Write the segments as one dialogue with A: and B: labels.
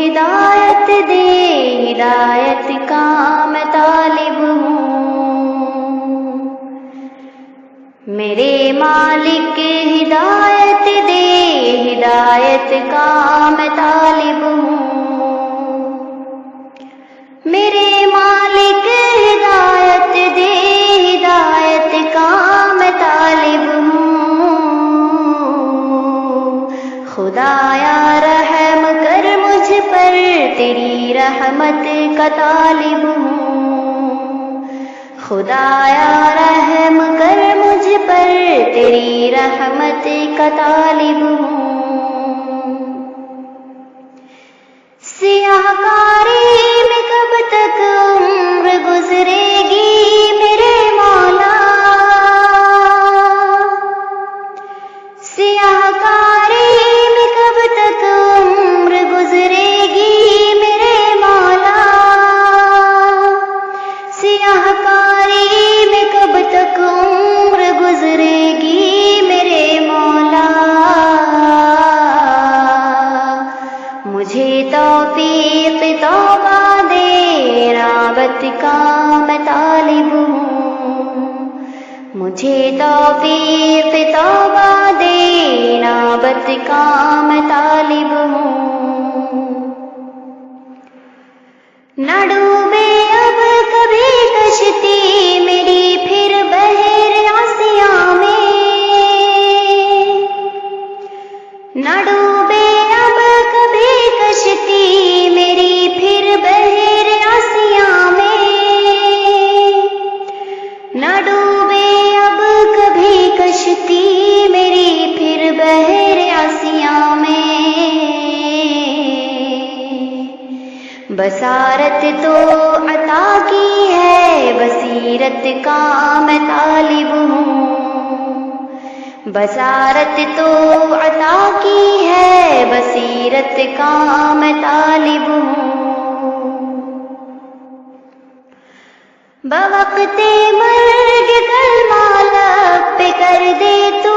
A: ہدایت دے، ہدایت کا میں طالب ہوں۔ میرے مالک ہدایت دے، ہدایت کا میں طالب ہوں۔ میرے مالک ہدایت دے، ہدایت کا میں طالب ہوں۔ خدایا رحم کر مجھ پر، تیری رحمت کا طالب ہوں۔ خدایا رحم کر مجھ پر، تیری رحمت کا طالب ہوں۔ سیاہ کاری میں کب تک عمر گزرے گی میرے مولا، سیاہ کاری میں کب تک عمر گزرے گی میرے مولا، سیاہ کاری میں کب تک عمر گزرے گی میرے مولا۔ مجھے توفیق توبہ دے، رابط کا میں طالب ہوں۔ مجھے توفیق توبہ دے، رابط کا میں طالب ہوں۔ نہ ڈوبے اب کبھی کشتی میری پھر بحر آسیاں میں، نہ ڈوبے اب کبھی کشتی میری پھر بحر آسیاں میں، نہ ڈوبے اب کبھی کشتی میری پھر بحر آسیاں میں۔ بصارت تو عطا کی ہے، بصیرت کا میں طالب ہوں۔ بصارت تو عطا کی ہے، بصیرت کا میں طالب ہوں۔ بوقت مرگ کلمہ لب پہ کر دے تو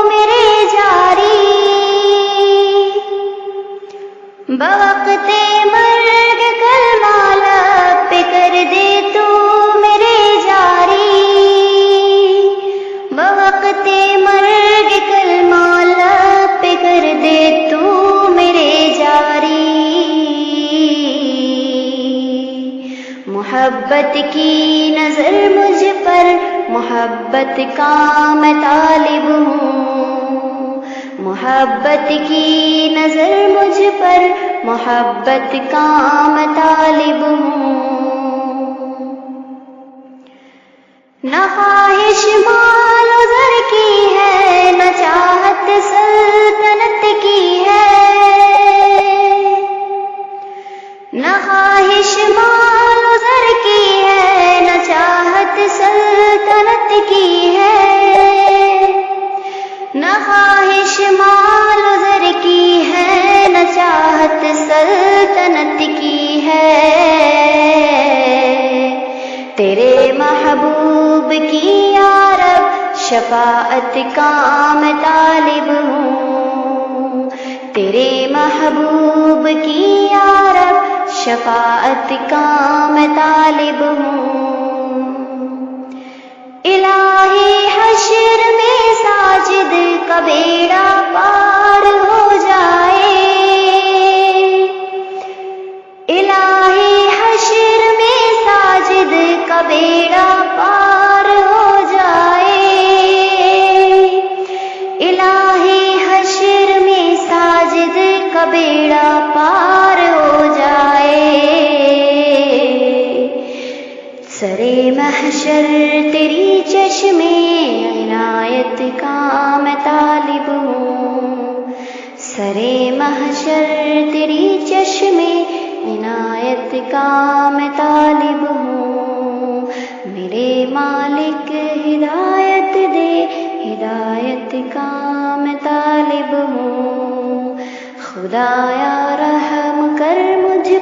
A: میرے جاری، بوقت مرگ کلمہ لب پہ کر دے تو میرے جاری، بوقت مرگ کلمہ لب پہ کر دے تو میرے جاری۔ محبت کی نظر مجھ پر، محبت کا میں طالب ہوں۔ محبت کی نظر مجھ پر، محبت کا میں طالب ہوں۔ نہ خواہش مال و زر کی ہے، نہ چاہت سلطنت کی ہے، نہ خواہش مال و زر کی ہے، نہ چاہت سلطنت کی ہے، نہ خواہش مال و زر کی ہے، نہ چاہت سلطنت کی ہے۔ تیرے محبوب کی یا رب شفاعت کا میں طالب ہوں۔ تیرے محبوب کی یا رب شفاعت کا میں طالب ہوں۔ الہی حشر میں ساجد کا بیڑا پار ہو جائے، الہی حشر میں ساجد کا بیڑا پار ہو جائے، الہی حشر میں ساجد کا بیڑا پار ہو جائے۔ سرے محشر تیری چشم عنایت کا میں طالب ہوں۔ سرے محشر تیری چشم عنایت کا میں طالب ہوں۔ میرے مالک ہدایت دے، ہدایت کا میں طالب ہوں۔ خدایا رحم کر مجھ